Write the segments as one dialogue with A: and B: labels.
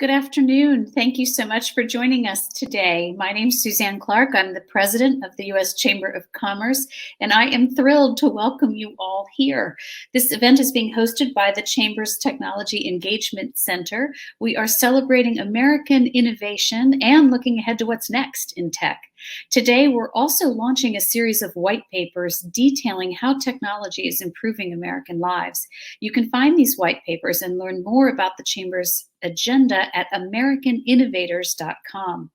A: Good afternoon. Thank you so much for joining us today. My name is Suzanne Clark. I'm the president of the U.S. Chamber of Commerce, and I am thrilled to welcome you all here. This event is being hosted by the Chamber's Technology Engagement Center. We are celebrating American innovation and looking ahead to what's next in tech. Today, we're also launching a series of white papers detailing how technology is improving American lives. You can find these white papers and learn more about the Chamber's agenda at americaninnovators.com.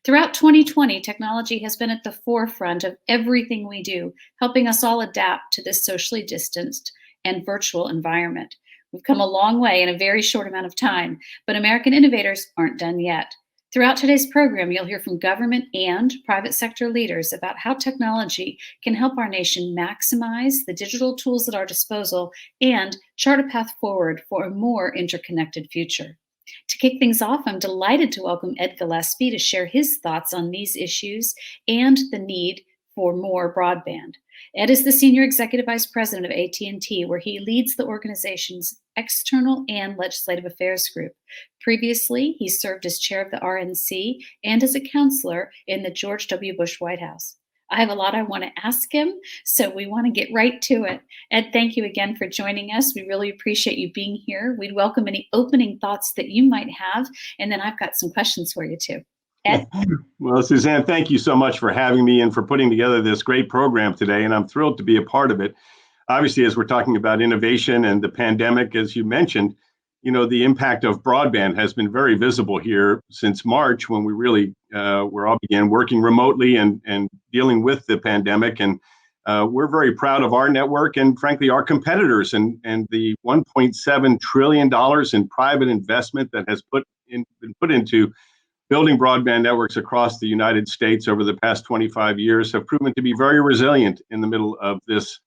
A: Throughout 2020, technology has been at the forefront of everything we do, helping us all adapt to this socially distanced and virtual environment. We've come a long way in a very short amount of time, but American innovators aren't done yet. Throughout today's program, you'll hear from government and private sector leaders about how technology can help our nation maximize the digital tools at our disposal and chart a path forward for a more interconnected future. To kick things off, I'm delighted to welcome Ed Gillespie to share his thoughts on these issues and the need for more broadband. Ed is the Senior Executive Vice President of AT&T, where he leads the organization's external and legislative affairs group. Previously, he served as chair of the RNC and as a counselor in the George W. Bush White House. I have a lot I want to ask him, so we want to get right to it. Ed, thank you again for joining us. We really appreciate you being here. We'd welcome any opening thoughts that you might have, and then I've got some questions for you too. Ed?
B: Well, Suzanne, thank you so much for having me and for putting together this great program today, and I'm thrilled to be a part of it. Obviously, as we're talking about innovation and the pandemic, as you mentioned, the impact of broadband has been very visible here since March, when we really we all began working remotely and dealing with the pandemic. And we're very proud of our network and, frankly, our competitors and the $1.7 trillion in private investment that has been put into building broadband networks across the United States over the past 25 years have proven to be very resilient in the middle of this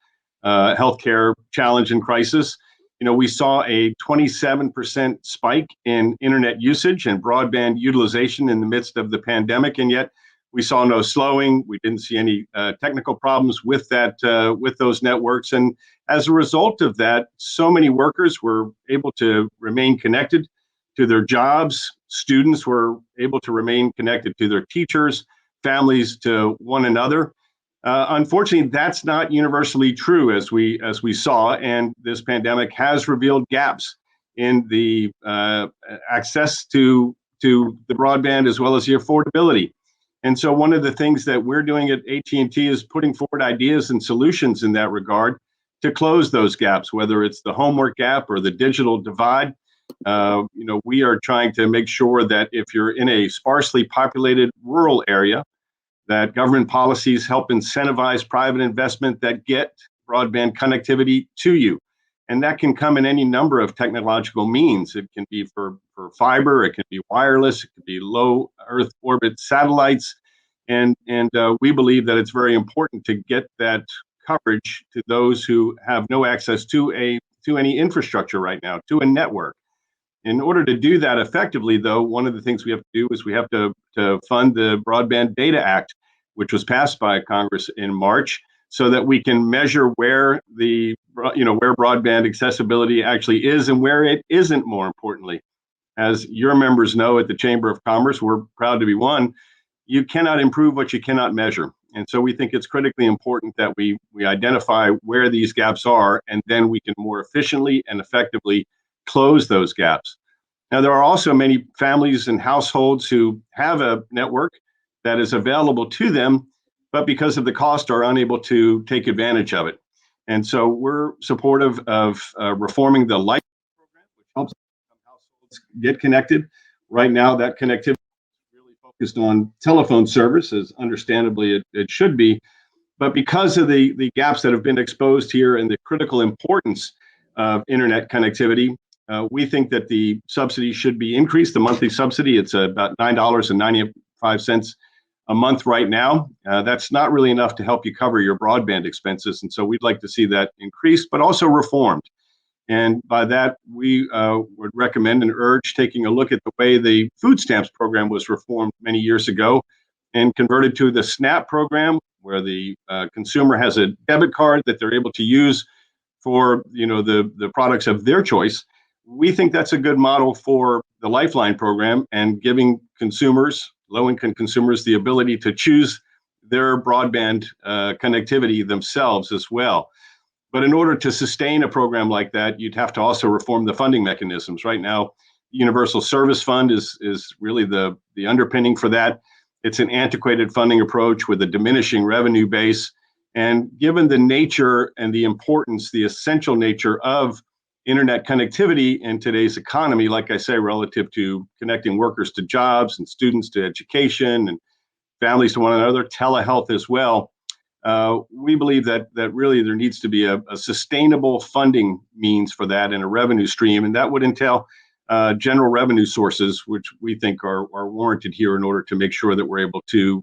B: healthcare challenge and crisis. We saw a 27% spike in internet usage and broadband utilization in the midst of the pandemic, and yet we saw no slowing. We didn't see any technical problems with those networks, and as a result of that, so many workers were able to remain connected to their jobs. Students were able to remain connected to their teachers, families to one another. Unfortunately, that's not universally true, as we saw, and this pandemic has revealed gaps in the access to the broadband as well as the affordability. And so one of the things that we're doing at AT&T is putting forward ideas and solutions in that regard to close those gaps, whether it's the homework gap or the digital divide. We are trying to make sure that if you're in a sparsely populated rural area, that government policies help incentivize private investment that get broadband connectivity to you. And that can come in any number of technological means. It can be for fiber, it can be wireless, it can be low Earth orbit satellites. And we believe that it's very important to get that coverage to those who have no access to any infrastructure right now, to a network. In order to do that effectively, though, one of the things we have to do is we have to fund the Broadband Data Act, which was passed by Congress in March, so that we can measure where where broadband accessibility actually is and where it isn't, more importantly. As your members know at the Chamber of Commerce, we're proud to be one. You cannot improve what you cannot measure. And so we think it's critically important that we identify where these gaps are, and then we can more efficiently and effectively close those gaps. Now, there are also many families and households who have a network that is available to them, but because of the cost are unable to take advantage of it. And so we're supportive of reforming the lifeline program, which helps households get connected. Right now, that connectivity is really focused on telephone service, as understandably it should be. But because of the gaps that have been exposed here and the critical importance of internet connectivity, we think that the subsidy should be increased. The monthly subsidy, it's about $9.95 a month right now. That's not really enough to help you cover your broadband expenses. And so we'd like to see that increased, but also reformed. And by that, we would recommend and urge taking a look at the way the food stamps program was reformed many years ago and converted to the SNAP program, where the consumer has a debit card that they're able to use for the products of their choice. We think that's a good model for the Lifeline program and giving consumers, low-income consumers, the ability to choose their broadband connectivity themselves as well. But in order to sustain a program like that, you'd have to also reform the funding mechanisms. Right now, the Universal Service Fund is really the underpinning for that. It's an antiquated funding approach with a diminishing revenue base. And given the nature and the importance, the essential nature of internet connectivity in today's economy, like I say, relative to connecting workers to jobs and students to education and families to one another, telehealth as well, we believe that really there needs to be a sustainable funding means for that and a revenue stream, and that would entail general revenue sources, which we think are warranted here in order to make sure that we're able to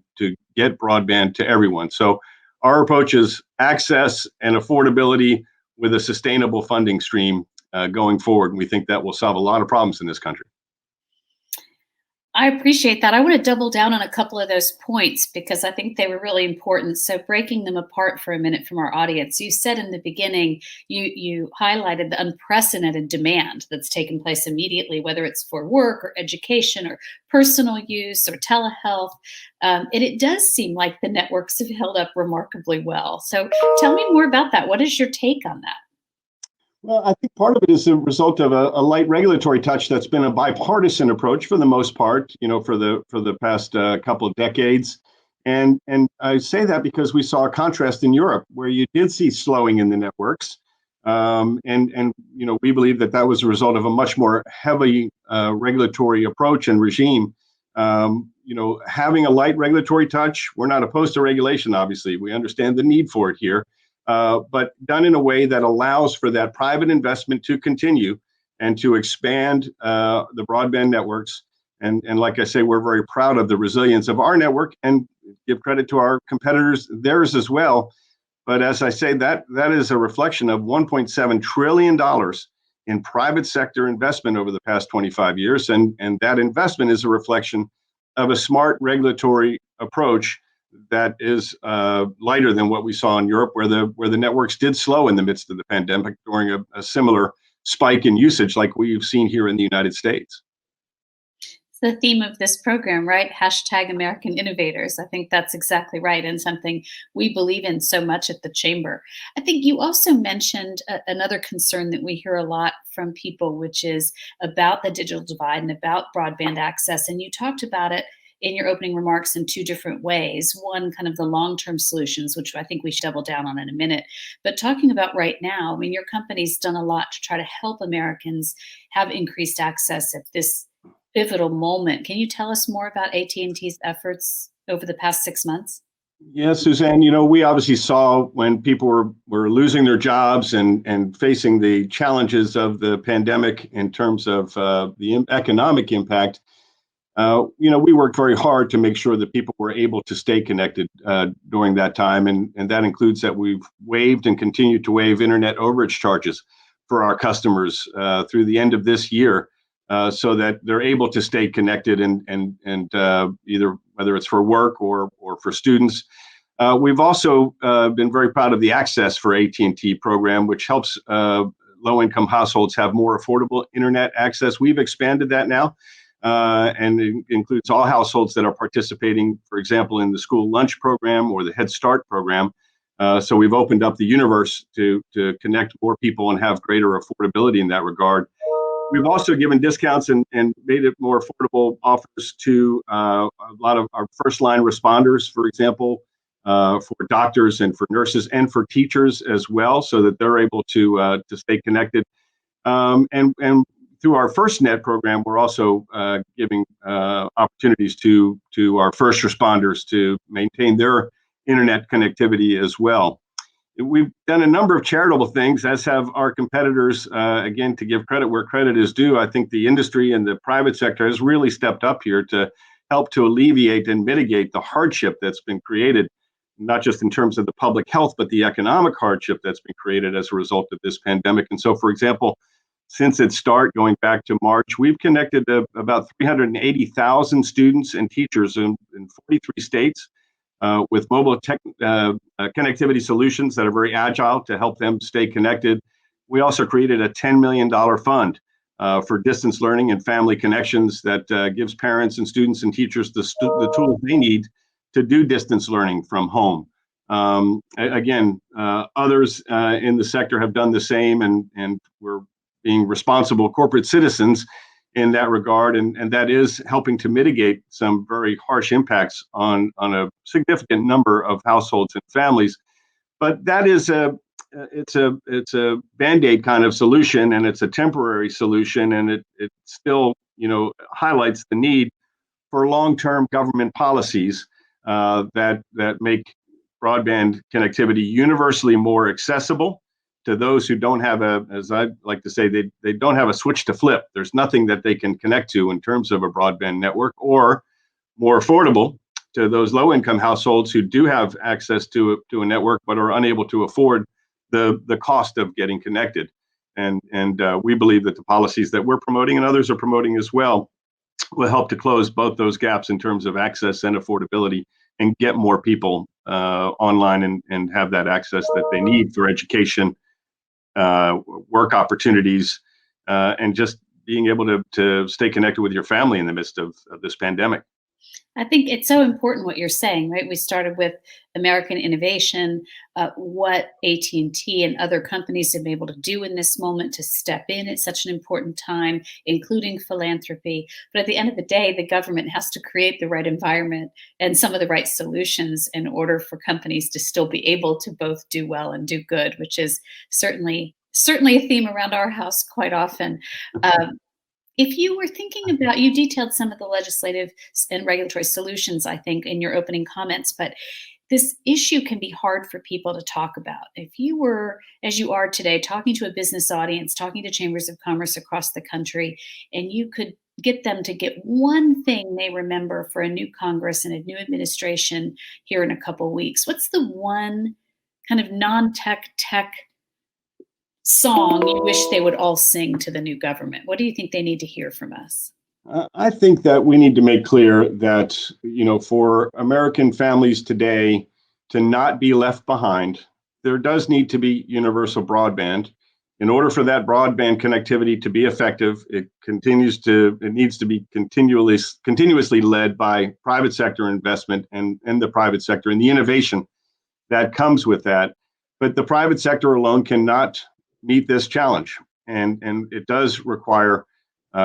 B: get broadband to everyone. So our approach is access and affordability with a sustainable funding stream going forward, and we think that will solve a lot of problems in this country.
A: I appreciate that. I want to double down on a couple of those points because I think they were really important. So breaking them apart for a minute from our audience, you said in the beginning, you highlighted the unprecedented demand that's taken place immediately, whether it's for work or education or personal use or telehealth. And it does seem like the networks have held up remarkably well. So tell me more about that. What is your take on that?
B: Well, I think part of it is a result of a light regulatory touch that's been a bipartisan approach for the most part, for the past couple of decades. And I say that because we saw a contrast in Europe where you did see slowing in the networks. And we believe that was a result of a much more heavy regulatory approach and regime. Having a light regulatory touch, we're not opposed to regulation, obviously. We understand the need for it here. But done in a way that allows for that private investment to continue and to expand the broadband networks. And like I say, we're very proud of the resilience of our network and give credit to our competitors, theirs as well. But as I say, that is a reflection of $1.7 trillion in private sector investment over the past 25 years. And that investment is a reflection of a smart regulatory approach that is lighter than what we saw in Europe, where the networks did slow in the midst of the pandemic during a similar spike in usage like we've seen here in the United States.
A: It's the theme of this program, right? Hashtag American Innovators. I think that's exactly right, and something we believe in so much at the Chamber. I think you also mentioned another concern that we hear a lot from people, which is about the digital divide and about broadband access. And you talked about it in your opening remarks in two different ways. One, kind of the long-term solutions, which I think we should double down on in a minute. But talking about right now, I mean, your company's done a lot to try to help Americans have increased access at this pivotal moment. Can you tell us more about AT&T's efforts over the past 6 months?
B: Yeah, Suzanne, we obviously saw when people were losing their jobs and facing the challenges of the pandemic in terms of the economic impact. We worked very hard to make sure that people were able to stay connected during that time. And that includes that we've waived and continue to waive internet overage charges for our customers through the end of this year so that they're able to stay connected and either whether it's for work or for students. We've also been very proud of the Access for AT&T program, which helps low-income households have more affordable internet access. We've expanded that now. And it includes all households that are participating, for example, in the school lunch program or the Head Start program. So we've opened up the universe to connect more people and have greater affordability in that regard. We've also given discounts and made it more affordable offers to a lot of our first line responders, for example, for doctors and for nurses and for teachers as well, so that they're able to stay connected. And through our FirstNet program, we're also giving opportunities to our first responders to maintain their internet connectivity as well. We've done a number of charitable things, as have our competitors. Again, to give credit where credit is due, I think the industry and the private sector has really stepped up here to help to alleviate and mitigate the hardship that's been created, not just in terms of the public health, but the economic hardship that's been created as a result of this pandemic. And so, for example, since its start, going back to March, we've connected about 380,000 students and teachers in 43 states with mobile connectivity solutions that are very agile to help them stay connected. We also created a $10 million fund for distance learning and family connections that gives parents and students and teachers the tools they need to do distance learning from home. Again, others in the sector have done the same, and we're being responsible corporate citizens in that regard, and that is helping to mitigate some very harsh impacts on a significant number of households and families. But that is it's a Band-Aid kind of solution, and it's a temporary solution, and it still highlights the need for long-term government policies that make broadband connectivity universally more accessible to those who don't have as I like to say, they don't have a switch to flip. There's nothing that they can connect to in terms of a broadband network, or more affordable to those low-income households who do have access to a network but are unable to afford the cost of getting connected. And we believe that the policies that we're promoting and others are promoting as well will help to close both those gaps in terms of access and affordability, and get more people online and have that access that they need for education, work opportunities, and just being able to stay connected with your family in the midst of this pandemic.
A: I think it's so important what you're saying, right? We started with American innovation, what AT&T and other companies have been able to do in this moment to step in at such an important time, including philanthropy. But at the end of the day, the government has to create the right environment and some of the right solutions in order for companies to still be able to both do well and do good, which is certainly a theme around our house quite often. If you were thinking about, you detailed some of the legislative and regulatory solutions, I think, in your opening comments, but this issue can be hard for people to talk about. If you were, as you are today, talking to a business audience, talking to chambers of commerce across the country, and you could get them to get one thing they remember for a new Congress and a new administration here in a couple of weeks, what's the one kind of non-tech song you wish they would all sing to the new government? What do you think they need to hear from us?
B: I think that we need to make clear that, for American families today to not be left behind, there does need to be universal broadband. In order for that broadband connectivity to be effective, it needs to be continuously led by private sector investment and the private sector and the innovation that comes with that. But the private sector alone cannot meet this challenge. And it does require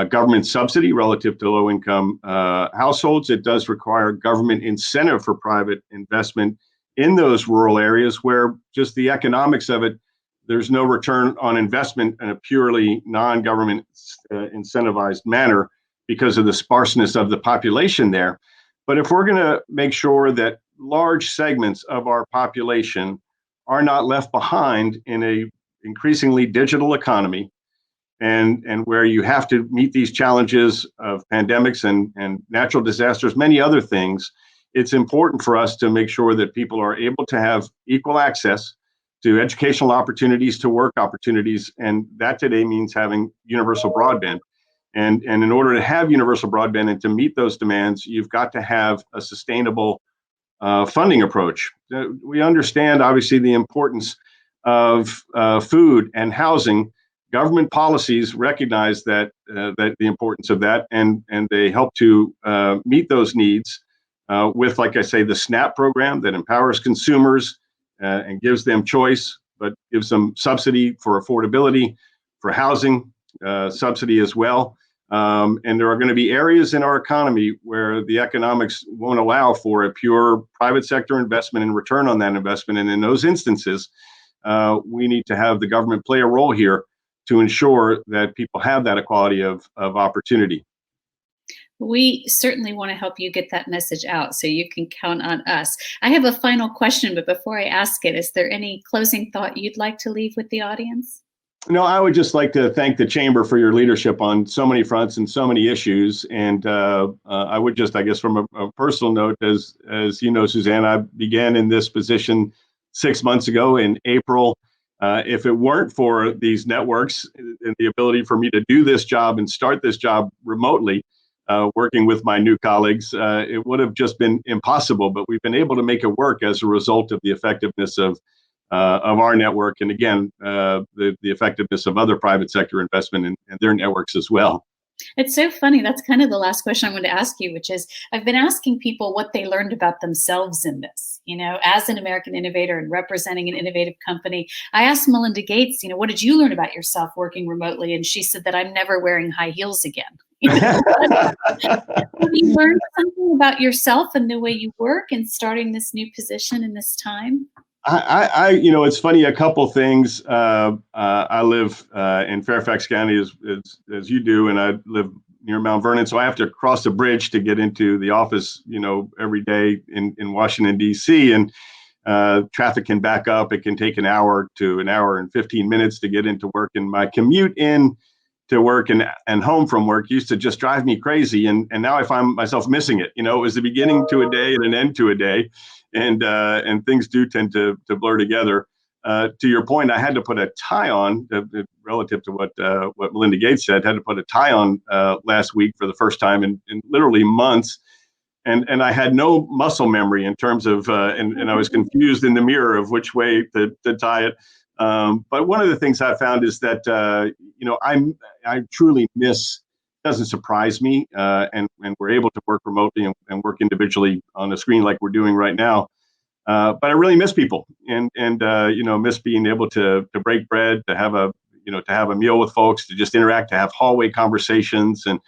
B: government subsidy relative to low-income households. It does require government incentive for private investment in those rural areas where just the economics of it, there's no return on investment in a purely non-government incentivized manner because of the sparseness of the population there. But if we're going to make sure that large segments of our population are not left behind in a increasingly digital economy, and where you have to meet these challenges of pandemics and natural disasters, many other things, it's important for us to make sure that people are able to have equal access to educational opportunities, to work opportunities, and that today means having universal broadband. And in order to have universal broadband and to meet those demands, you've got to have a sustainable funding approach. We understand, obviously, the importance of food and housing. Government policies recognize that the importance of that, and they help to meet those needs with, like I say, the SNAP program that empowers consumers and gives them choice, but gives them subsidy for affordability, for housing subsidy as well. And there are going to be areas in our economy where the economics won't allow for a pure private sector investment and return on that investment. And in those instances, we need to have the government play a role here to ensure that people have that equality of opportunity.
A: We certainly want to help you get that message out, so you can count on us. I have a final question, but before I ask it, is there any closing thought you'd like to leave with the audience?
B: No, I would just like to thank the Chamber for your leadership on so many fronts and so many issues. And I would just, I guess, from a personal note, as you know, Suzanne, I began in this position 6 months ago in April. If it weren't for these networks and the ability for me to do this job and start this job remotely, working with my new colleagues, it would have just been impossible. But we've been able to make it work as a result of the effectiveness of of our network, and again, the effectiveness of other private sector investment in their networks as well.
A: It's so funny. That's kind of the last question I wanted to ask you, which is I've been asking people what they learned about themselves in this, as an American innovator and representing an innovative company. I asked Melinda Gates, what did you learn about yourself working remotely? And she said that I'm never wearing high heels again. Have you learned something about yourself and the way you work and starting this new position in this time?
B: It's funny, a couple things. I live in Fairfax County as you do, and I live near Mount Vernon, so I have to cross a bridge to get into the office, every day in Washington, D.C., and traffic can back up. It can take an hour to an hour and 15 minutes to get into work, and my commute in to work and home from work used to just drive me crazy, and now I find myself missing it. It was the beginning to a day and an end to a day. And things do tend to blur together. To your point, I had to put a tie on, relative to what Melinda Gates said. Had to put a tie on last week for the first time in literally months, and I had no muscle memory in terms of, and I was confused in the mirror of which way to tie it. But one of the things I found is that I truly miss. Doesn't surprise me, and we're able to work remotely and work individually on a screen like we're doing right now. But I really miss people, and miss being able to break bread, to have a meal with folks, to just interact, to have hallway conversations, and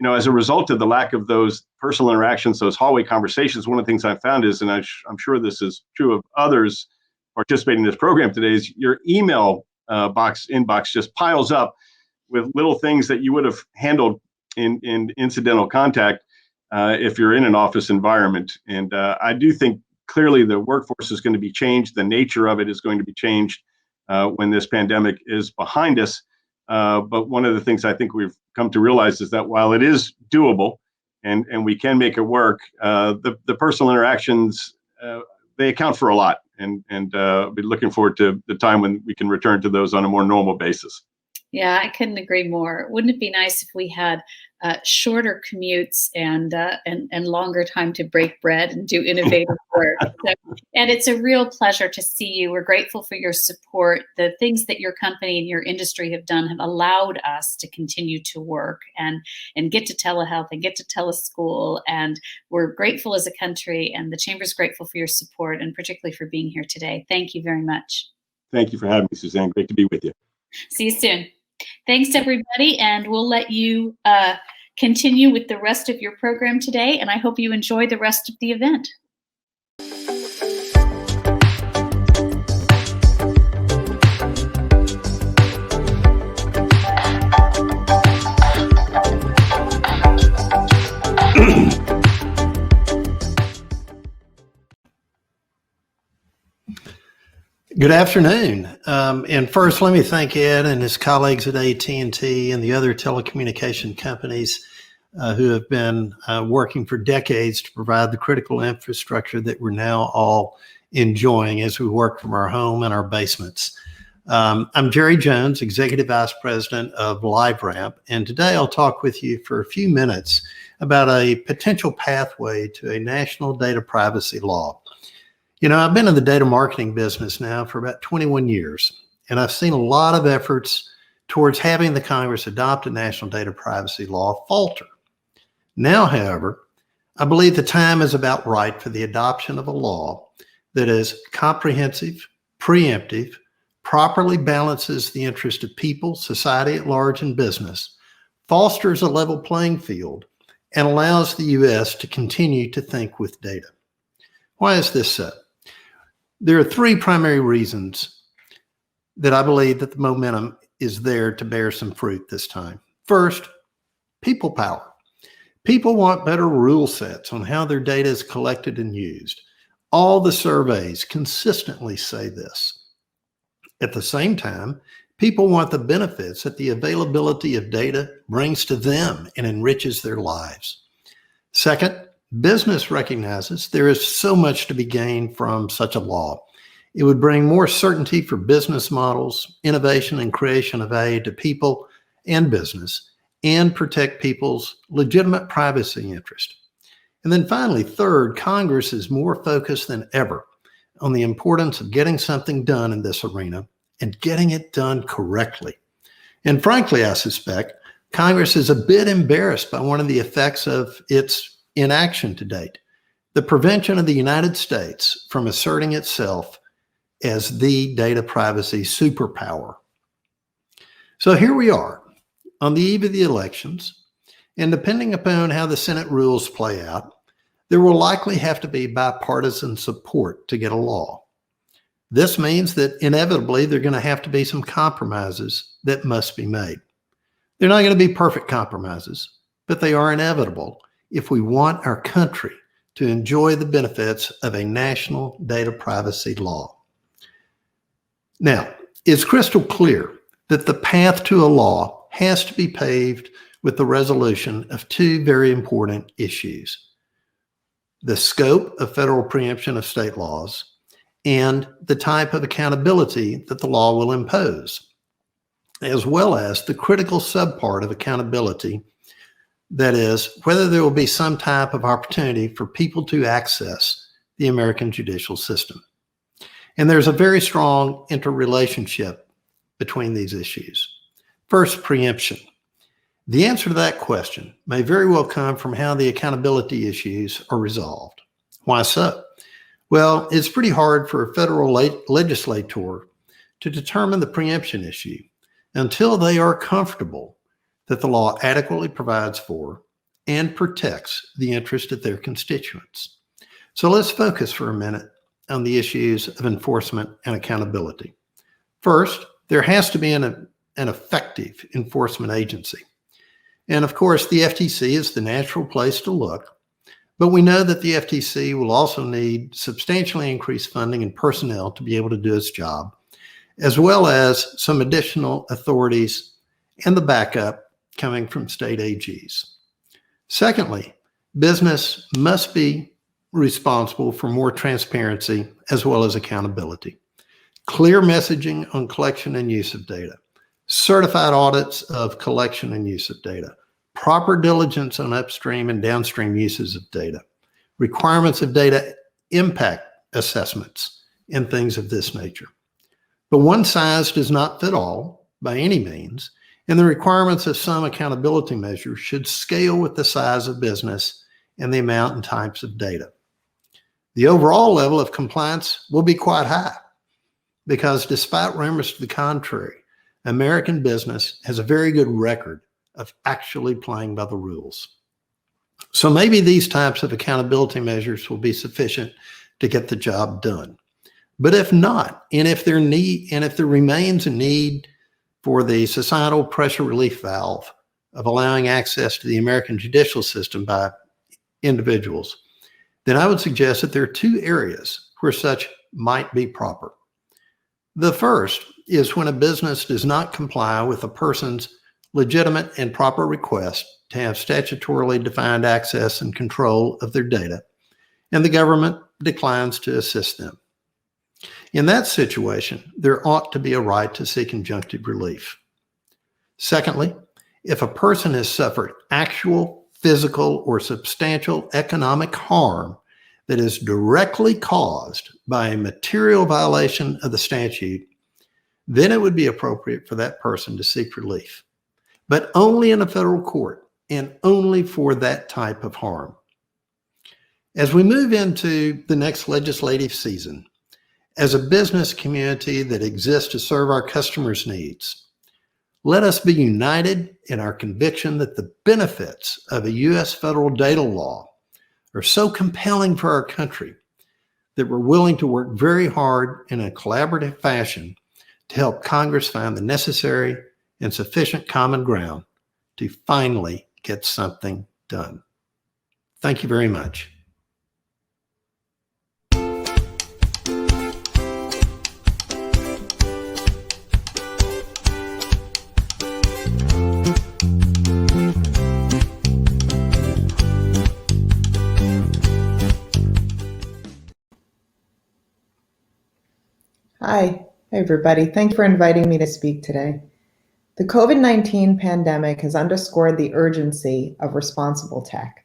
B: as a result of the lack of those personal interactions, those hallway conversations, one of the things I found is, and I'm sure this is true of others participating in this program today, is your email inbox just piles up with little things that you would have handled in incidental contact if you're in an office environment. And I do think clearly the workforce is going to be changed. The nature of it is going to be changed when this pandemic is behind us. But one of the things I think we've come to realize is that while it is doable and we can make it work, the personal interactions, they account for a lot. And I'll be looking forward to the time when we can return to those on a more normal basis.
A: Yeah, I couldn't agree more. Wouldn't it be nice if we had shorter commutes and longer time to break bread and do innovative work? And it's a real pleasure to see you. We're grateful for your support. The things that your company and your industry have done have allowed us to continue to work and get to telehealth and get to teleschool. And we're grateful as a country, and the Chamber's grateful for your support and particularly for being here today. Thank you very much.
B: Thank you for having me, Suzanne. Great to be with you.
A: See you soon. Thanks, everybody, and we'll let you continue with the rest of your program today, and I hope you enjoy the rest of the event.
C: Good afternoon. And first, let me thank Ed and his colleagues at AT&T and the other telecommunication companies who have been working for decades to provide the critical infrastructure that we're now all enjoying as we work from our home and our basements. I'm Jerry Jones, Executive Vice President of Liveramp, and today I'll talk with you for a few minutes about a potential pathway to a national data privacy law. I've been in the data marketing business now for about 21 years, and I've seen a lot of efforts towards having the Congress adopt a national data privacy law falter. Now, however, I believe the time is about right for the adoption of a law that is comprehensive, preemptive, properly balances the interest of people, society at large, and business, fosters a level playing field, and allows the U.S. to continue to think with data. Why is this so? There are three primary reasons that I believe that the momentum is there to bear some fruit this time. First, people power. People want better rule sets on how their data is collected and used. All the surveys consistently say this. At the same time, people want the benefits that the availability of data brings to them and enriches their lives. Second, business recognizes there is so much to be gained from such a law. It would bring more certainty for business models, innovation and creation of value to people and business, and protect people's legitimate privacy interest. And then finally, third, Congress is more focused than ever on the importance of getting something done in this arena and getting it done correctly. And frankly, I suspect Congress is a bit embarrassed by one of the effects of its inaction to date, the prevention of the United States from asserting itself as the data privacy superpower. So here we are on the eve of the elections, and depending upon how the Senate rules play out, there will likely have to be bipartisan support to get a law. This means that inevitably there are going to have to be some compromises that must be made. They're not going to be perfect compromises, but they are inevitable if we want our country to enjoy the benefits of a national data privacy law. Now, it's crystal clear that the path to a law has to be paved with the resolution of two very important issues: the scope of federal preemption of state laws and the type of accountability that the law will impose, as well as the critical subpart of accountability, that is, whether there will be some type of opportunity for people to access the American judicial system. And there's a very strong interrelationship between these issues. First, preemption. The answer to that question may very well come from how the accountability issues are resolved. Why so? Well, it's pretty hard for a federal legislator to determine the preemption issue until they are comfortable that the law adequately provides for and protects the interest of their constituents. So let's focus for a minute on the issues of enforcement and accountability. First, there has to be an effective enforcement agency. And of course, the FTC is the natural place to look, but we know that the FTC will also need substantially increased funding and personnel to be able to do its job, as well as some additional authorities and the backup coming from state AGs. Secondly, business must be responsible for more transparency as well as accountability. Clear messaging on collection and use of data, certified audits of collection and use of data, proper diligence on upstream and downstream uses of data, requirements of data impact assessments, and things of this nature. But one size does not fit all by any means, and the requirements of some accountability measures should scale with the size of business and the amount and types of data. The overall level of compliance will be quite high because despite rumors to the contrary, American business has a very good record of actually playing by the rules. So maybe these types of accountability measures will be sufficient to get the job done. But if not, and if there remains a need for the societal pressure relief valve of allowing access to the American judicial system by individuals, then I would suggest that there are two areas where such might be proper. The first is when a business does not comply with a person's legitimate and proper request to have statutorily defined access and control of their data, and the government declines to assist them. In that situation, there ought to be a right to seek injunctive relief. Secondly, if a person has suffered actual physical or substantial economic harm that is directly caused by a material violation of the statute, then it would be appropriate for that person to seek relief, but only in a federal court and only for that type of harm. As we move into the next legislative season, as a business community that exists to serve our customers' needs, let us be united in our conviction that the benefits of a U.S. federal data law are so compelling for our country that we're willing to work very hard in a collaborative fashion to help Congress find the necessary and sufficient common ground to finally get something done. Thank you very much.
D: Hi everybody. Thanks for inviting me to speak today. The COVID-19 pandemic has underscored the urgency of responsible tech.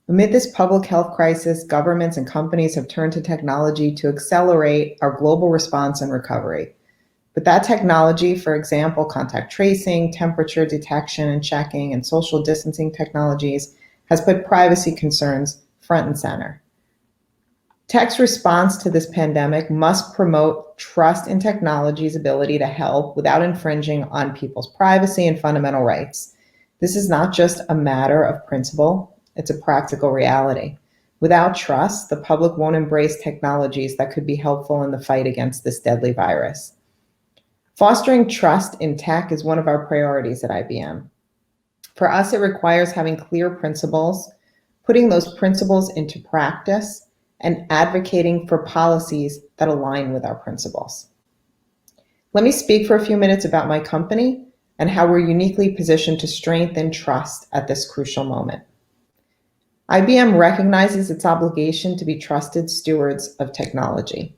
D: Amid this public health crisis, governments and companies have turned to technology to accelerate our global response and recovery. But that technology, for example, contact tracing, temperature detection and checking, and social distancing technologies, has put privacy concerns front and center. Tech's response to this pandemic must promote trust in technology's ability to help without infringing on people's privacy and fundamental rights. This is not just a matter of principle, it's a practical reality. Without trust, the public won't embrace technologies that could be helpful in the fight against this deadly virus. Fostering trust in tech is one of our priorities at IBM. For us, it requires having clear principles, putting those principles into practice, and advocating for policies that align with our principles. Let me speak for a few minutes about my company and how we're uniquely positioned to strengthen trust at this crucial moment. IBM recognizes its obligation to be trusted stewards of technology.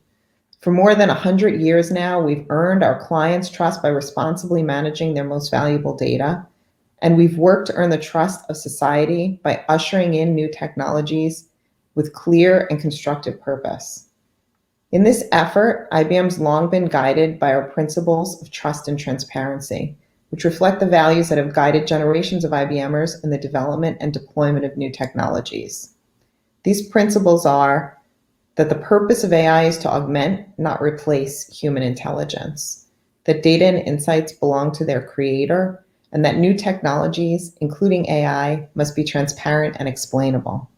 D: For more than 100 years now, we've earned our clients' trust by responsibly managing their most valuable data, and we've worked to earn the trust of society by ushering in new technologies with clear and constructive purpose. In this effort, IBM's long been guided by our principles of trust and transparency, which reflect the values that have guided generations of IBMers in the development and deployment of new technologies. These principles are that the purpose of AI is to augment, not replace, human intelligence, that data and insights belong to their creator, and that new technologies, including AI, must be transparent and explainable.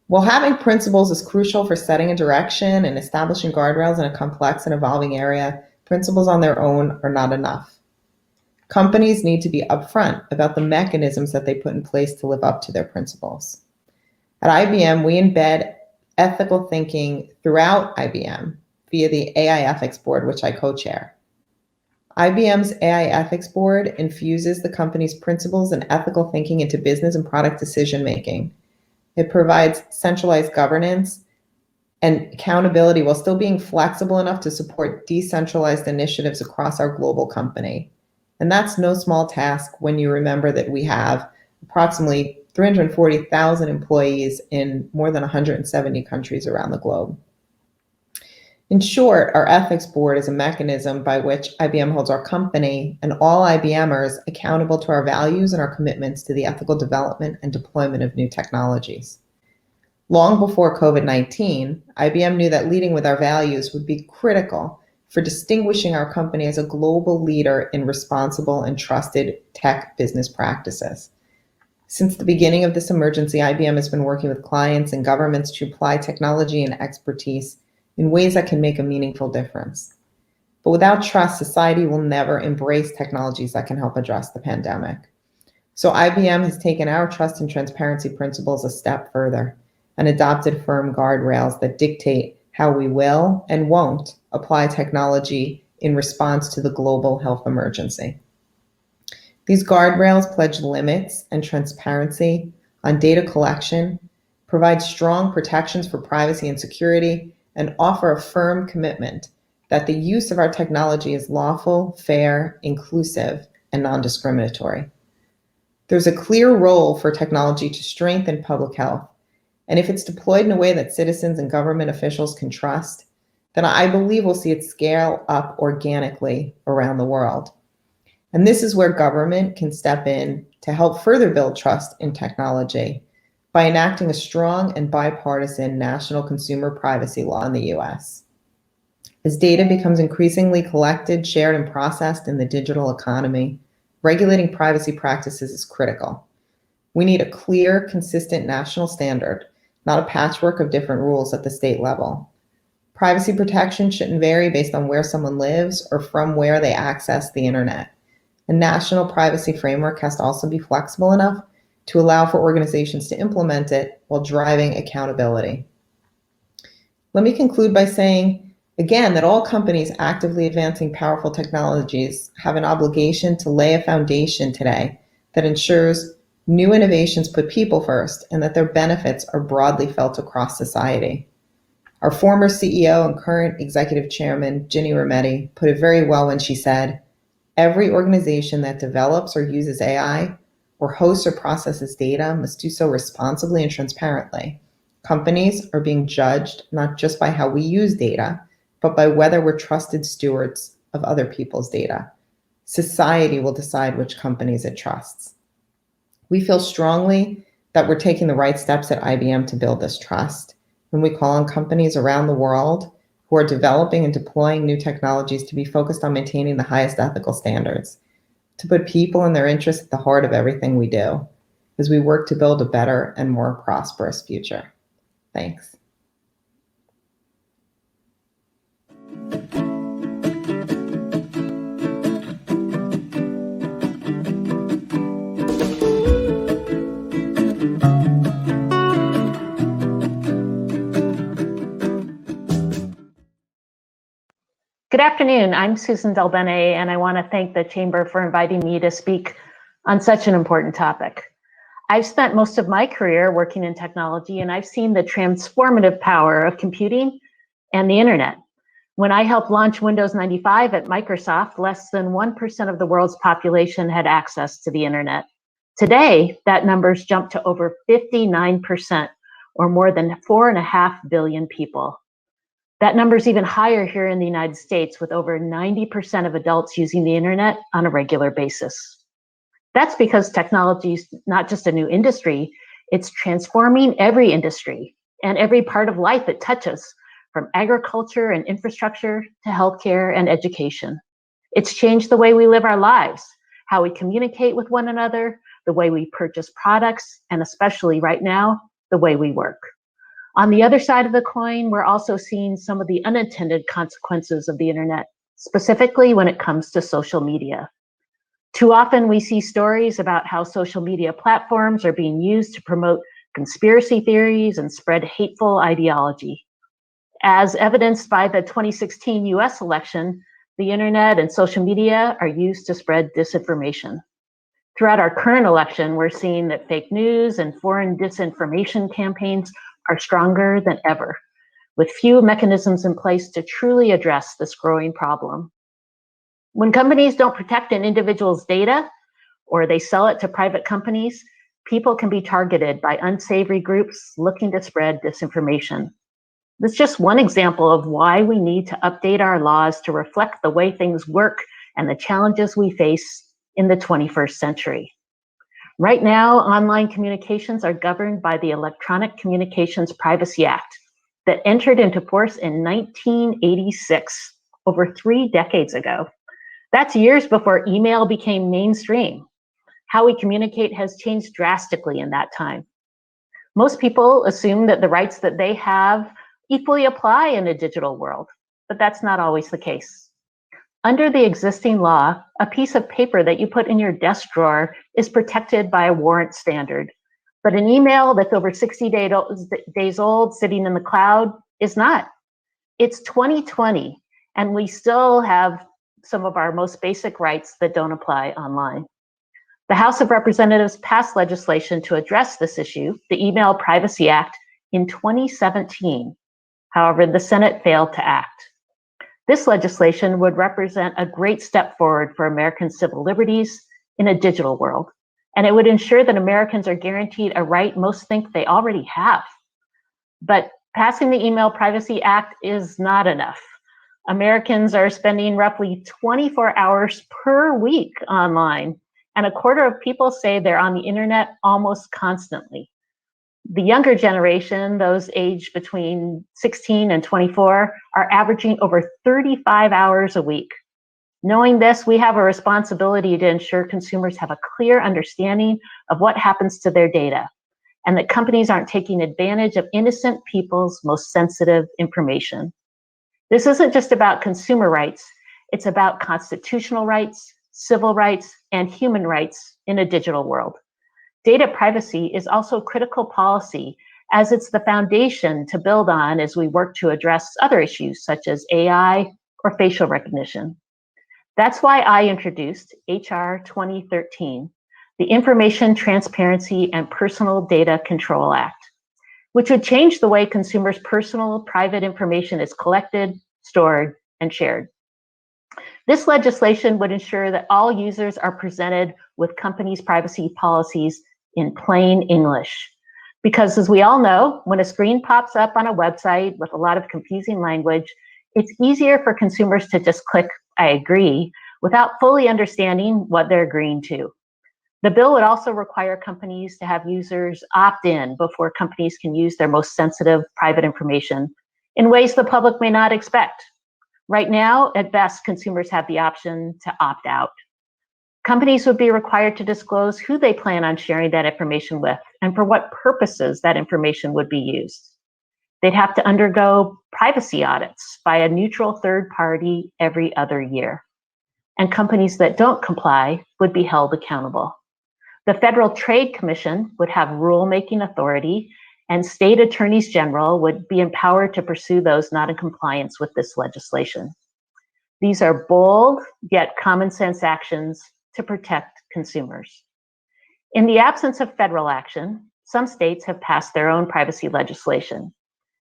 D: While having principles is crucial for setting a direction and establishing guardrails in a complex and evolving area, principles on their own are not enough. Companies need to be upfront about the mechanisms that they put in place to live up to their principles. At IBM, we embed ethical thinking throughout IBM via the AI Ethics Board, which I co-chair. IBM's AI Ethics Board infuses the company's principles and ethical thinking into business and product decision-making. It provides centralized governance and accountability while still being flexible enough to support decentralized initiatives across our global company. And that's no small task when you remember that we have approximately 340,000 employees in more than 170 countries around the globe. In short, our ethics board is a mechanism by which IBM holds our company and all IBMers accountable to our values and our commitments to the ethical development and deployment of new technologies. Long before COVID-19, IBM knew that leading with our values would be critical for distinguishing our company as a global leader in responsible and trusted tech business practices. Since the beginning of this emergency, IBM has been working with clients and governments to apply technology and expertise in ways that can make a meaningful difference. But without trust, society will never embrace technologies that can help address the pandemic. So IBM has taken our trust and transparency principles a step further and adopted firm guardrails that dictate how we will and won't apply technology in response to the global health emergency. These guardrails pledge limits and transparency on data collection, provide strong protections for privacy and security, and offer a firm commitment that the use of our technology is lawful, fair, inclusive, and non-discriminatory. There's a clear role for technology to strengthen public health, and if it's deployed in a way that citizens and government officials can trust, then I believe we'll see it scale up organically around the world. And this is where government can step in to help further build trust in technology by enacting a strong and bipartisan national consumer privacy law in the US. As data becomes increasingly collected, shared, and processed in the digital economy, regulating privacy practices is critical. We need a clear, consistent national standard, not a patchwork of different rules at the state level. Privacy protection shouldn't vary based on where someone lives or from where they access the internet. A national privacy framework has to also be flexible enough to allow for organizations to implement it while driving accountability. Let me conclude by saying, again, that all companies actively advancing powerful technologies have an obligation to lay a foundation today that ensures new innovations put people first and that their benefits are broadly felt across society. Our former CEO and current executive chairman, Ginny Rometty, put it very well when she said, "Every organization that develops or uses AI or hosts or processes data must do so responsibly and transparently. Companies are being judged not just by how we use data, but by whether we're trusted stewards of other people's data. Society will decide which companies it trusts. We feel strongly that we're taking the right steps at IBM to build this trust when we call on companies around the world who are developing and deploying new technologies to be focused on maintaining the highest ethical standards, to put people and their interests at the heart of everything we do as we work to build a better and more prosperous future. Thanks.
E: Good afternoon, I'm Suzan Delbenet, and I want to thank the Chamber for inviting me to speak on such an important topic. I've spent most of my career working in technology, and I've seen the transformative power of computing and the internet. When I helped launch Windows 95 at Microsoft, less than 1% of the world's population had access to the internet. Today, that number's jumped to over 59%, or more than 4.5 billion people. That number is even higher here in the United States, with over 90% of adults using the internet on a regular basis. That's because technology is not just a new industry, it's transforming every industry and every part of life it touches, from agriculture and infrastructure to healthcare and education. It's changed the way we live our lives, how we communicate with one another, the way we purchase products, and especially right now, the way we work. On the other side of the coin, we're also seeing some of the unintended consequences of the internet, specifically when it comes to social media. Too often we see stories about how social media platforms are being used to promote conspiracy theories and spread hateful ideology. As evidenced by the 2016 US election, the internet and social media are used to spread disinformation. Throughout our current election, we're seeing that fake news and foreign disinformation campaigns are stronger than ever, with few mechanisms in place to truly address this growing problem. When companies don't protect an individual's data, or they sell it to private companies, people can be targeted by unsavory groups looking to spread disinformation. That's just one example of why we need to update our laws to reflect the way things work and the challenges we face in the 21st century. Right now, online communications are governed by the Electronic Communications Privacy Act that entered into force in 1986, over 3 decades ago. That's years before email became mainstream. How we communicate has changed drastically in that time. Most people assume that the rights that they have equally apply in a digital world, but that's not always the case. Under the existing law, a piece of paper that you put in your desk drawer is protected by a warrant standard, but an email that's over 60 days old sitting in the cloud is not. It's 2020, and we still have some of our most basic rights that don't apply online. The House of Representatives passed legislation to address this issue, the Email Privacy Act, in 2017. However, the Senate failed to act. This legislation would represent a great step forward for American civil liberties in a digital world, and it would ensure that Americans are guaranteed a right most think they already have. But passing the Email Privacy Act is not enough. Americans are spending roughly 24 hours per week online, and a quarter of people say they're on the internet almost constantly. The younger generation, those aged between 16 and 24, are averaging over 35 hours a week. Knowing this, we have a responsibility to ensure consumers have a clear understanding of what happens to their data, and that companies aren't taking advantage of innocent people's most sensitive information. This isn't just about consumer rights, it's about constitutional rights, civil rights, and human rights in a digital world. Data privacy is also critical policy, as it's the foundation to build on as we work to address other issues such as AI or facial recognition. That's why I introduced HR 2013, the Information Transparency and Personal Data Control Act, which would change the way consumers' personal private information is collected, stored, and shared. This legislation would ensure that all users are presented with companies' privacy policies in plain English. Because as we all know, when a screen pops up on a website with a lot of confusing language, it's easier for consumers to just click, I agree, without fully understanding what they're agreeing to. The bill would also require companies to have users opt in before companies can use their most sensitive private information in ways the public may not expect. Right now, at best, consumers have the option to opt out. Companies would be required to disclose who they plan on sharing that information with and for what purposes that information would be used. They'd have to undergo privacy audits by a neutral third party every other year. And companies that don't comply would be held accountable. The Federal Trade Commission would have rulemaking authority, and state attorneys general would be empowered to pursue those not in compliance with this legislation. These are bold, yet common sense actions to protect consumers. In the absence of federal action, some states have passed their own privacy legislation.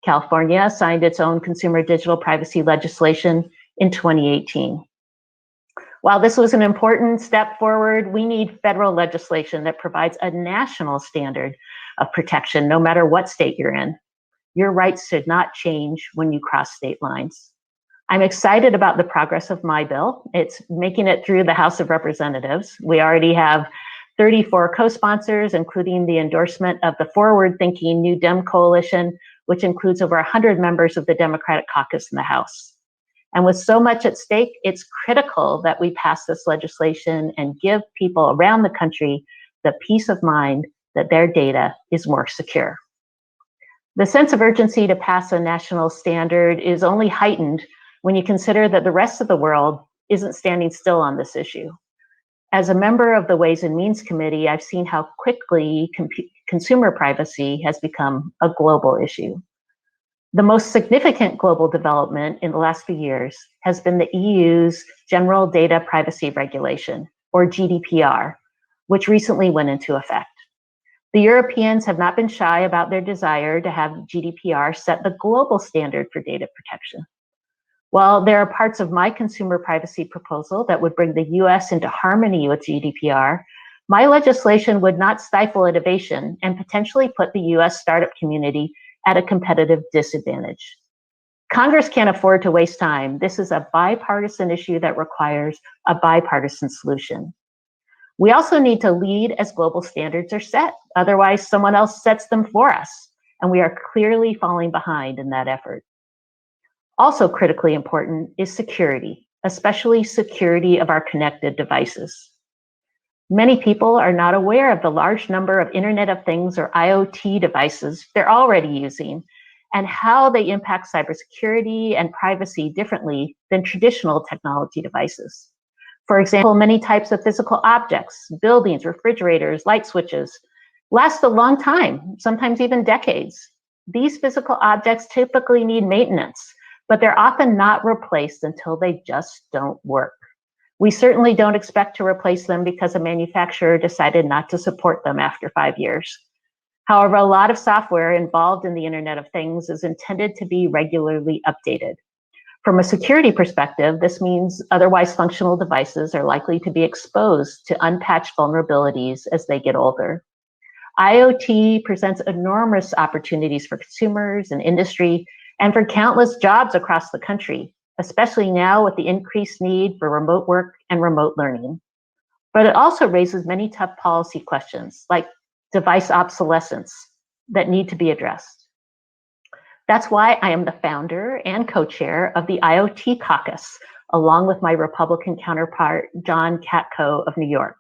E: California signed its own consumer digital privacy legislation in 2018. While this was an important step forward, we need federal legislation that provides a national standard of protection no matter what state you're in. Your rights should not change when you cross state lines. I'm excited about the progress of my bill. It's making it through the House of Representatives. We already have 34 co-sponsors, including the endorsement of the forward-thinking New Dem Coalition, which includes over 100 members of the Democratic caucus in the House. And with so much at stake, it's critical that we pass this legislation and give people around the country the peace of mind that their data is more secure. The sense of urgency to pass a national standard is only heightened when you consider that the rest of the world isn't standing still on this issue. As a member of the Ways and Means Committee, I've seen how quickly consumer privacy has become a global issue. The most significant global development in the last few years has been the EU's General Data Privacy Regulation, or GDPR, which recently went into effect. The Europeans have not been shy about their desire to have GDPR set the global standard for data protection. While there are parts of my consumer privacy proposal that would bring the US into harmony with GDPR, my legislation would not stifle innovation and potentially put the US startup community at a competitive disadvantage. Congress can't afford to waste time. This is a bipartisan issue that requires a bipartisan solution. We also need to lead as global standards are set. Otherwise, someone else sets them for us, and we are clearly falling behind in that effort. Also critically important is security, especially security of our connected devices. Many people are not aware of the large number of Internet of Things or IoT devices they're already using and how they impact cybersecurity and privacy differently than traditional technology devices. For example, many types of physical objects, buildings, refrigerators, light switches, last a long time, sometimes even decades. These physical objects typically need maintenance, but they're often not replaced until they just don't work. We certainly don't expect to replace them because a manufacturer decided not to support them after 5 years. However, a lot of software involved in the Internet of Things is intended to be regularly updated. From a security perspective, this means otherwise functional devices are likely to be exposed to unpatched vulnerabilities as they get older. IoT presents enormous opportunities for consumers and industry and for countless jobs across the country, especially now with the increased need for remote work and remote learning. But it also raises many tough policy questions, like device obsolescence, that need to be addressed. That's why I am the founder and co-chair of the IoT Caucus, along with my Republican counterpart, John Katko of New York.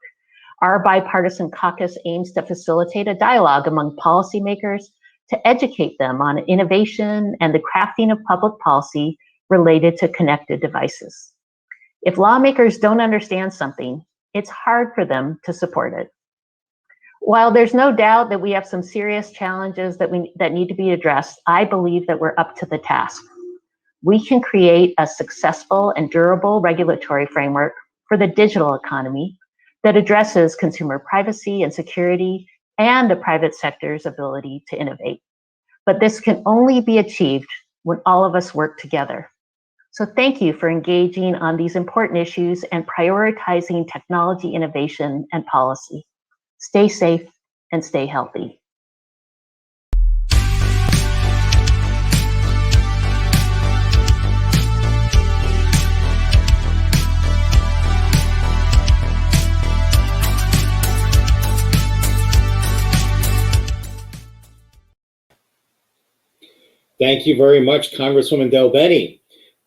E: Our bipartisan caucus aims to facilitate a dialogue among policymakers to educate them on innovation and the crafting of public policy related to connected devices. If lawmakers don't understand something, it's hard for them to support it. While there's no doubt that we have some serious challenges that need to be addressed, I believe that we're up to the task. We can create a successful and durable regulatory framework for the digital economy that addresses consumer privacy and security and the private sector's ability to innovate. But this can only be achieved when all of us work together. So thank you for engaging on these important issues and prioritizing technology innovation and policy. Stay safe and stay healthy.
F: Thank you very much, Congresswoman DelBene.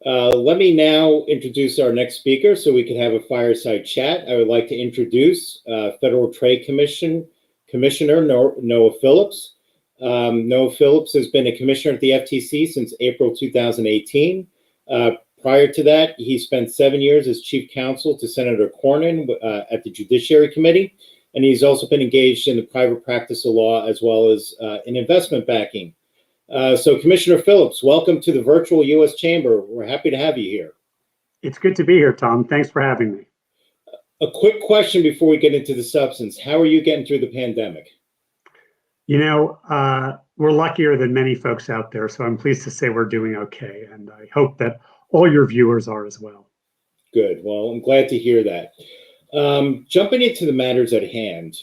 F: Let me now introduce our next speaker so we can have a fireside chat. I would like to introduce Federal Trade Commissioner Noah Phillips. Noah Phillips has been a commissioner at the FTC since April 2018. Prior to that, he spent 7 years as chief counsel to Senator Cornyn at the Judiciary Committee, and he's also been engaged in the private practice of law as well as in investment banking. So Commissioner Phillips, welcome to the virtual U.S. Chamber. We're happy to have you here.
G: It's good to be here, Tom. Thanks for having me.
F: A quick question before we get into the substance. How are you getting through the pandemic?
G: You know, we're luckier than many folks out there, so I'm pleased to say we're doing okay, and I hope that all your viewers are as well.
F: Good. Well, I'm glad to hear that. Jumping into the matters at hand.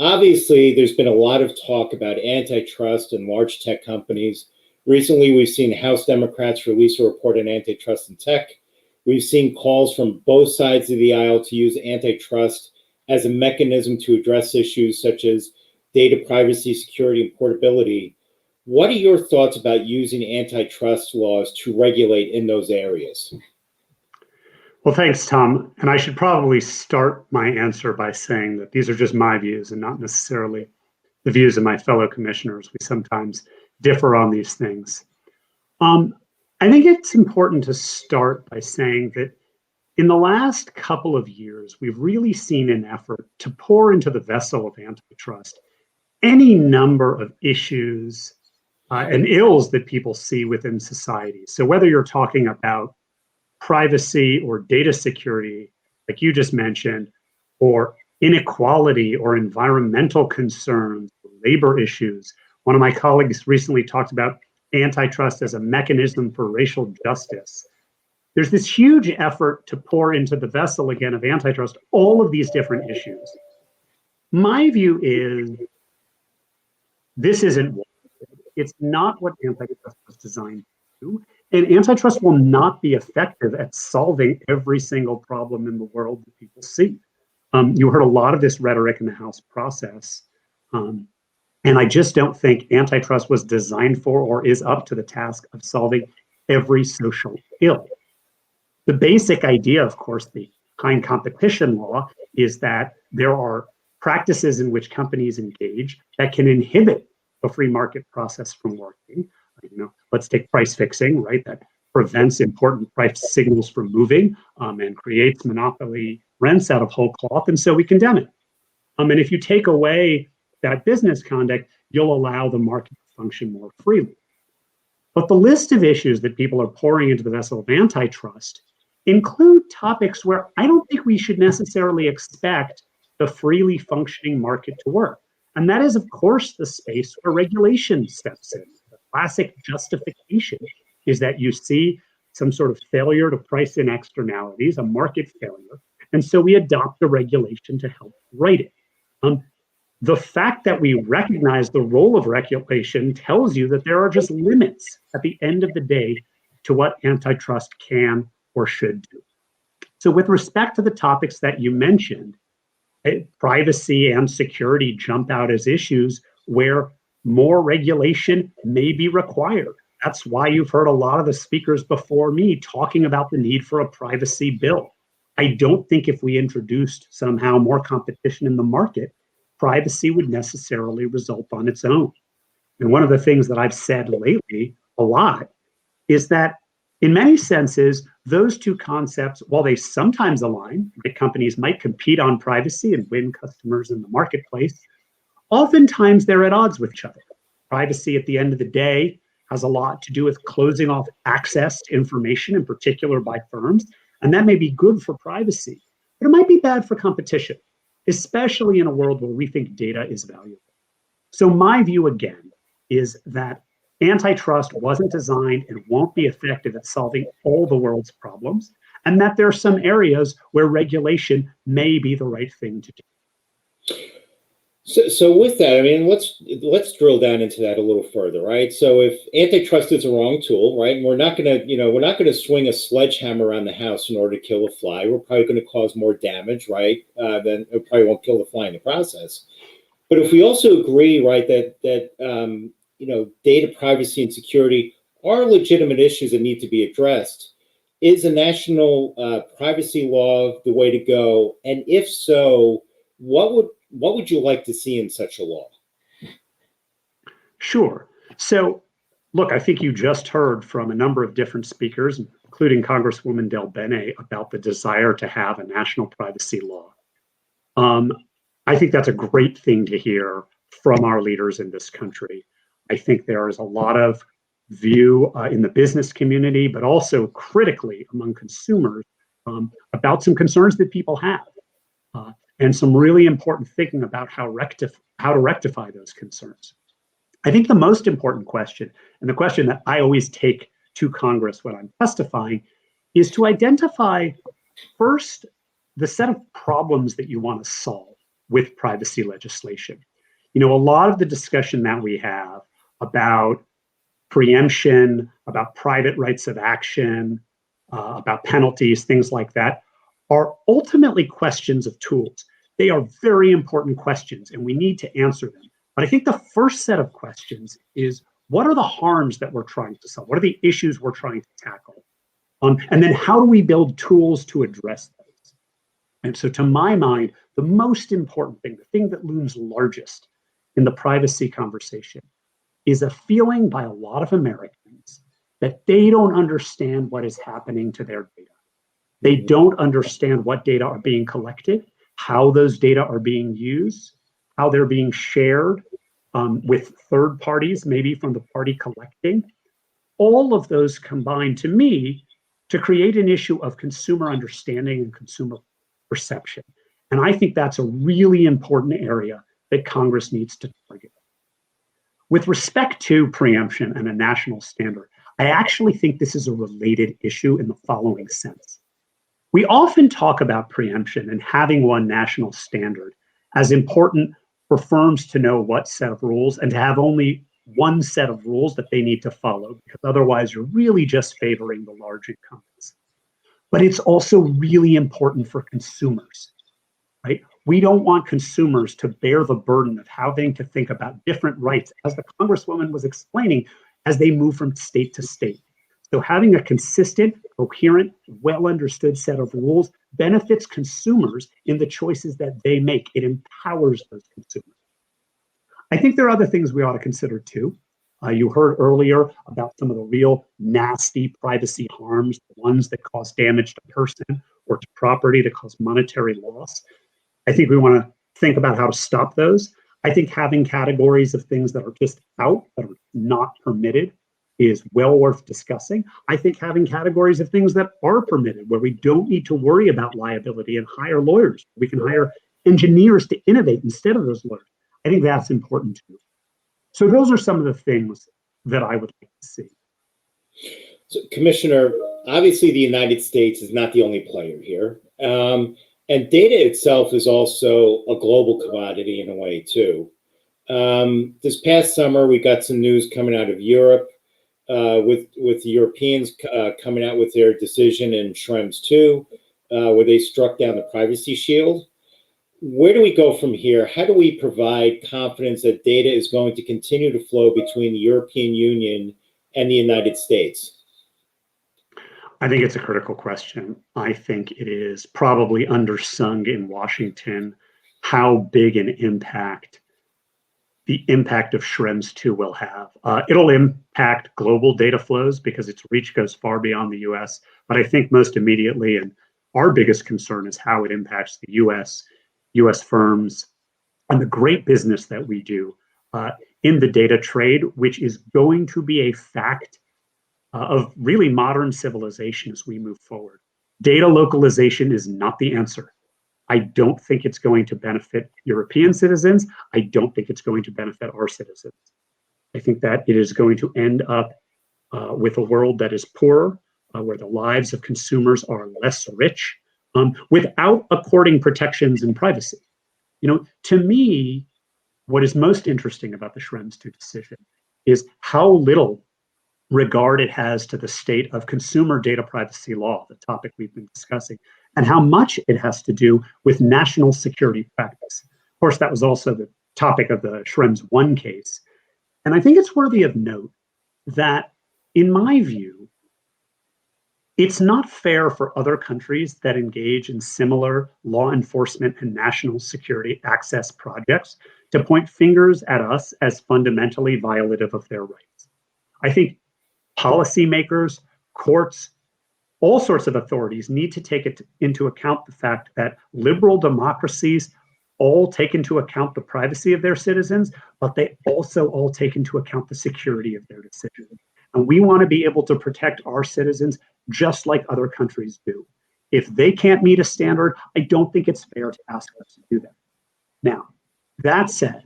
F: Obviously, there's been a lot of talk about antitrust and large tech companies. Recently, we've seen House Democrats release a report on antitrust in tech. We've seen calls from both sides of the aisle to use antitrust as a mechanism to address issues such as data privacy, security, and portability. What are your thoughts about using antitrust laws to regulate in those areas?
G: Well, thanks, Tom. And I should probably start my answer by saying that these are just my views and not necessarily the views of my fellow commissioners. We sometimes differ on these things. I think it's important to start by saying that in the last couple of years, we've really seen an effort to pour into the vessel of antitrust any number of issues and ills that people see within society. So whether you're talking about privacy or data security, like you just mentioned, or inequality or environmental concerns, labor issues. One of my colleagues recently talked about antitrust as a mechanism for racial justice. There's this huge effort to pour into the vessel again of antitrust, all of these different issues. My view is this isn't what it's not what antitrust was designed to do. And antitrust will not be effective at solving every single problem in the world that people see. You heard a lot of this rhetoric in the House process. And I just don't think antitrust was designed for or is up to the task of solving every social ill. The basic idea, of course, behind competition law is that there are practices in which companies engage that can inhibit the free market process from working. You know, let's take price fixing, right? That prevents important price signals from moving and creates monopoly rents out of whole cloth, and so we condemn it. And if you take away that business conduct, you'll allow the market to function more freely. But the list of issues that people are pouring into the vessel of antitrust include topics where I don't think we should necessarily expect the freely functioning market to work. And that is, of course, the space where regulation steps in. The classic justification is that you see some sort of failure to price in externalities, a market failure, and so we adopt a regulation to help right it. The fact that we recognize the role of regulation tells you that there are just limits at the end of the day to what antitrust can or should do. So with respect to the topics that you mentioned, privacy and security jump out as issues where more regulation may be required. That's why you've heard a lot of the speakers before me talking about the need for a privacy bill. I don't think if we introduced somehow more competition in the market, privacy would necessarily result on its own. And one of the things that I've said lately a lot is that in many senses, those two concepts, while they sometimes align, right, companies might compete on privacy and win customers in the marketplace, oftentimes they're at odds with each other. Privacy at the end of the day has a lot to do with closing off access to information, in particular by firms, and that may be good for privacy, but it might be bad for competition, especially in a world where we think data is valuable. So my view again is that antitrust wasn't designed and won't be effective at solving all the world's problems, and that there are some areas where regulation may be the right thing to do.
F: So with that, I mean, let's drill down into that a little further, right? So if antitrust is a wrong tool, right, and we're not gonna swing a sledgehammer around the house in order to kill a fly. We're probably going to cause more damage, right? Than it probably won't kill the fly in the process. But if we also agree, right, that data privacy and security are legitimate issues that need to be addressed, is a national privacy law the way to go? And if so, what would you like to see in such a law?
G: Sure. So, look, I think you just heard from a number of different speakers, including Congresswoman Delbenet, about the desire to have a national privacy law. I think that's a great thing to hear from our leaders in this country. I think there is a lot of view in the business community, but also critically among consumers about some concerns that people have. And some really important thinking about how to rectify those concerns. I think the most important question, and the question that I always take to Congress when I'm testifying, is to identify first the set of problems that you want to solve with privacy legislation. A lot of the discussion that we have about preemption, about private rights of action, about penalties, things like that, are ultimately questions of tools. They are very important questions, and we need to answer them. But I think the first set of questions is, what are the harms that we're trying to solve? What are the issues we're trying to tackle? And then how do we build tools to address those? And so to my mind, the most important thing, the thing that looms largest in the privacy conversation, is a feeling by a lot of Americans that they don't understand what is happening to their data. They don't understand what data are being collected, how those data are being used, how they're being shared with third parties, maybe from the party collecting. All of those combine, to me, to create an issue of consumer understanding and consumer perception. And I think that's a really important area that Congress needs to target. With respect to preemption and a national standard, I actually think this is a related issue in the following sense. We often talk about preemption and having one national standard as important for firms to know what set of rules and to have only one set of rules that they need to follow, because otherwise you're really just favoring the large incumbents. But it's also really important for consumers, right? We don't want consumers to bear the burden of having to think about different rights, as the Congresswoman was explaining, as they move from state to state. So having a consistent, coherent, well-understood set of rules benefits consumers in the choices that they make. It empowers those consumers. I think there are other things we ought to consider too. You heard earlier about some of the real nasty privacy harms, the ones that cause damage to person or to property, that cause monetary loss. I think we want to think about how to stop those. I think having categories of things that are just out, that are not permitted, is well worth discussing. I think having categories of things that are permitted, where we don't need to worry about liability and hire lawyers. We can hire engineers to innovate instead of those lawyers. I think that's important too. So those are some of the things that I would like to see.
F: So, Commissioner, obviously the United States is not the only player here. And data itself is also a global commodity in a way too. This past summer, we got some news coming out of Europe, with the Europeans coming out with their decision in Schrems 2, where they struck down the privacy shield. Where do we go from here? How do we provide confidence that data is going to continue to flow between the European Union and the United States?
G: I think it's a critical question. I think it is probably undersung in Washington how big an impact the impact of Schrems 2 will have. It'll impact global data flows because its reach goes far beyond the US. But I think most immediately, and our biggest concern, is how it impacts the US firms, and the great business that we do in the data trade, which is going to be a fact of really modern civilization as we move forward. Data localization is not the answer. I don't think it's going to benefit European citizens. I don't think it's going to benefit our citizens. I think that it is going to end up with a world that is poorer, where the lives of consumers are less rich, without according protections and privacy. To me, what is most interesting about the Schrems II decision is how little regard it has to the state of consumer data privacy law, the topic we've been discussing, and how much it has to do with national security practice. Of course, that was also the topic of the Schrems I case. And I think it's worthy of note that, in my view, it's not fair for other countries that engage in similar law enforcement and national security access projects to point fingers at us as fundamentally violative of their rights. I think policymakers, courts, all sorts of authorities need to take into account the fact that liberal democracies all take into account the privacy of their citizens, but they also all take into account the security of their decisions. And we want to be able to protect our citizens just like other countries do. If they can't meet a standard, I don't think it's fair to ask us to do that. Now, that said,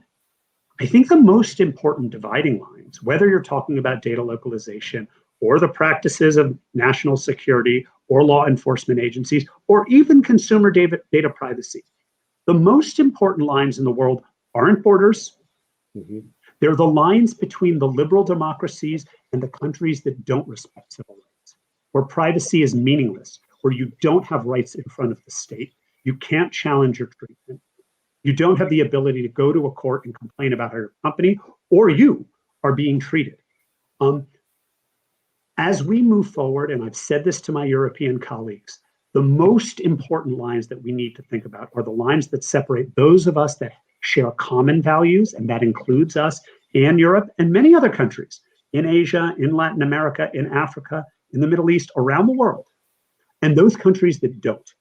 G: I think the most important dividing lines, whether you're talking about data localization or the practices of national security or law enforcement agencies, or even consumer data privacy, the most important lines in the world aren't borders. They're the lines between the liberal democracies and the countries that don't respect civil rights, where privacy is meaningless, where you don't have rights in front of the state, you can't challenge your treatment, you don't have the ability to go to a court and complain about how your company or you are being treated. As we move forward, and I've said this to my European colleagues, the most important lines that we need to think about are the lines that separate those of us that share common values, and that includes us and Europe and many other countries in Asia, in Latin America, in Africa, in the Middle East, around the world, and those countries that don't.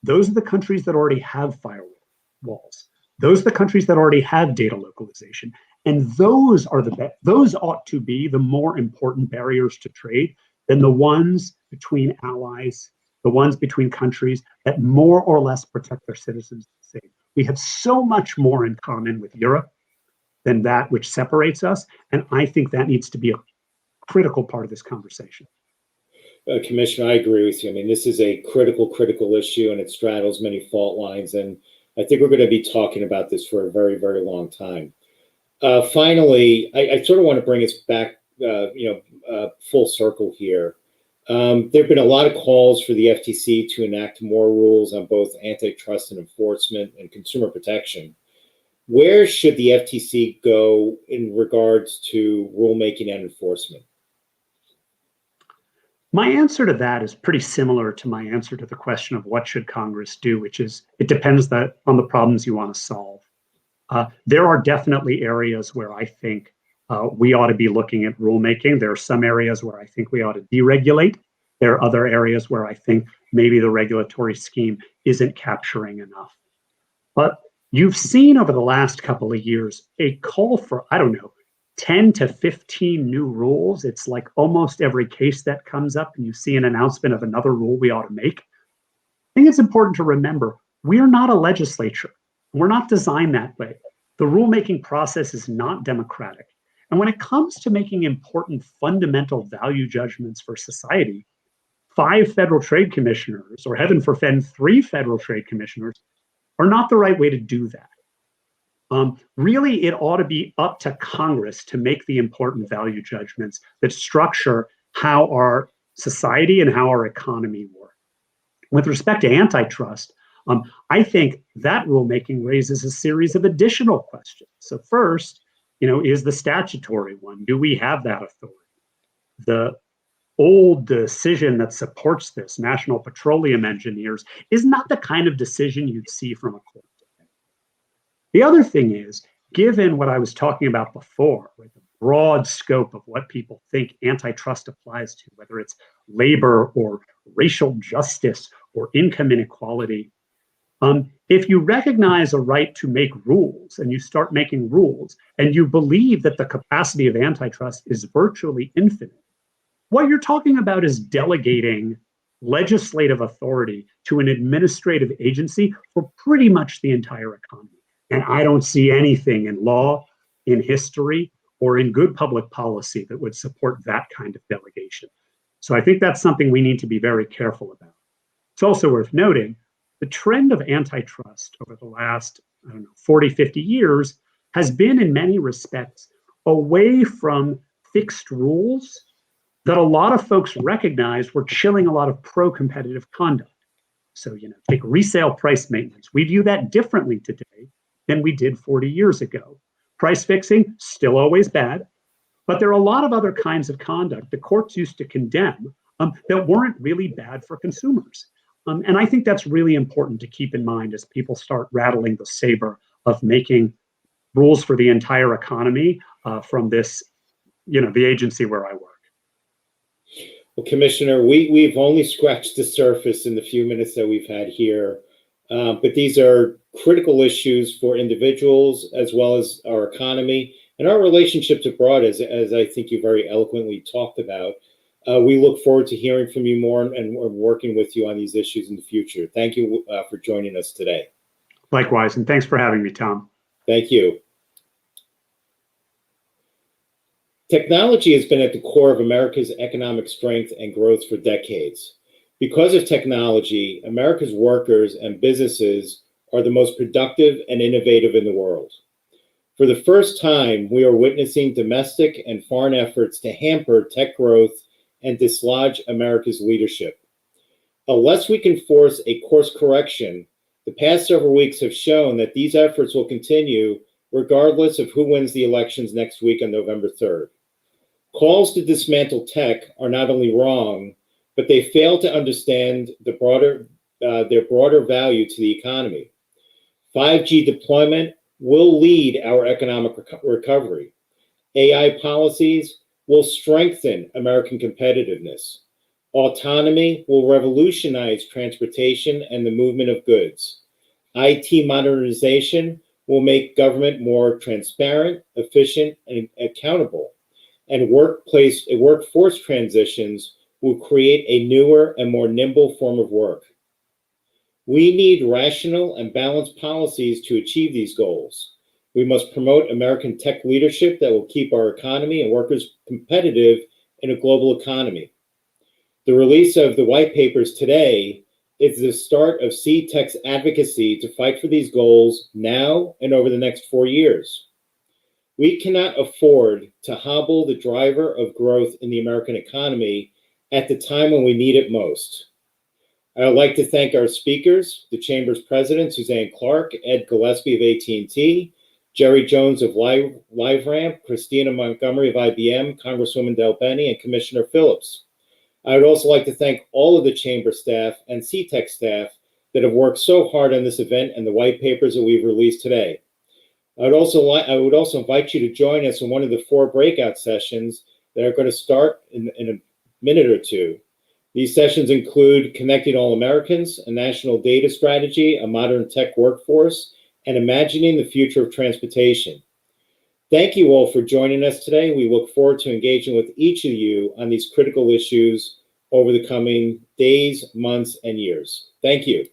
G: Those are the countries that already have firewalls. Those are the countries that already have data localization. And those ought to be the more important barriers to trade than the ones between allies, the ones between countries that more or less protect their citizens the same. We have so much more in common with Europe than that which separates us. And I think that needs to be a critical part of this conversation.
F: Commissioner, I agree with you. I mean, this is a critical issue, and it straddles many fault lines. And I think we're going to be talking about this for a very, very long time. Finally, I sort of want to bring us back, full circle here. There have been a lot of calls for the FTC to enact more rules on both antitrust and enforcement and consumer protection. Where should the FTC go in regards to rulemaking and enforcement?
G: My answer to that is pretty similar to my answer to the question of what should Congress do, which is it depends on the problems you want to solve. There are definitely areas where I think we ought to be looking at rulemaking. There are some areas where I think we ought to deregulate. There are other areas where I think maybe the regulatory scheme isn't capturing enough. But you've seen over the last couple of years a call for, 10 to 15 new rules. It's like almost every case that comes up and you see an announcement of another rule we ought to make. I think it's important to remember, we are not a legislature. We're not designed that way. The rulemaking process is not democratic. And when it comes to making important fundamental value judgments for society, 5 federal trade commissioners, or heaven forfend 3 federal trade commissioners, are not the right way to do that. Really, it ought to be up to Congress to make the important value judgments that structure how our society and how our economy work. With respect to antitrust, I think that rulemaking raises a series of additional questions. So first, is the statutory one. Do we have that authority? The old decision that supports this, National Petroleum Engineers, is not the kind of decision you'd see from a court. The other thing is, given what I was talking about before, the broad scope of what people think antitrust applies to, whether it's labor or racial justice or income inequality, if you recognize a right to make rules and you start making rules and you believe that the capacity of antitrust is virtually infinite, what you're talking about is delegating legislative authority to an administrative agency for pretty much the entire economy. And I don't see anything in law, in history, or in good public policy that would support that kind of delegation. So I think that's something we need to be very careful about. It's also worth noting the trend of antitrust over the last, 40, 50 years has been in many respects away from fixed rules that a lot of folks recognize were chilling a lot of pro-competitive conduct. So, take resale price maintenance. We view that differently today than we did 40 years ago. Price fixing, still always bad, but there are a lot of other kinds of conduct the courts used to condemn that weren't really bad for consumers. And I think that's really important to keep in mind as people start rattling the saber of making rules for the entire economy from this, the agency where I work.
F: Well, Commissioner, we've only scratched the surface in the few minutes that we've had here, but these are critical issues for individuals as well as our economy and our relationships abroad, as I think you very eloquently talked about. We look forward to hearing from you more and working with you on these issues in the future. Thank you for joining us today.
G: Likewise, and thanks for having me, Tom.
F: Thank you. Technology has been at the core of America's economic strength and growth for decades. Because of technology, America's workers and businesses are the most productive and innovative in the world. For the first time, we are witnessing domestic and foreign efforts to hamper tech growth and dislodge America's leadership. Unless we can force a course correction, the past several weeks have shown that these efforts will continue regardless of who wins the elections next week on November 3rd. Calls to dismantle tech are not only wrong, but they fail to understand their broader value to the economy. 5G deployment will lead our economic recovery. AI policies will strengthen American competitiveness. Autonomy will revolutionize transportation and the movement of goods. IT modernization will make government more transparent, efficient, and accountable. And workforce transitions will create a newer and more nimble form of work. We need rational and balanced policies to achieve these goals. We must promote American tech leadership that will keep our economy and workers competitive in a global economy. The release of the white papers today is the start of CTech's advocacy to fight for these goals now and over the next 4 years. We cannot afford to hobble the driver of growth in the American economy at the time when we need it most. I would like to thank our speakers, the Chamber's President, Suzanne Clark, Ed Gillespie of AT&T, Jerry Jones of Liveramp, Christina Montgomery of IBM, Congresswoman DelBene, and Commissioner Phillips. I would also like to thank all of the Chamber staff and CTech staff that have worked so hard on this event and the white papers that we've released today. I would also invite you to join us in one of the 4 breakout sessions that are going to start in a minute or two. These sessions include Connecting All Americans, a national data strategy, a modern tech workforce, and imagining the future of transportation. Thank you all for joining us today. We look forward to engaging with each of you on these critical issues over the coming days, months, and years. Thank you.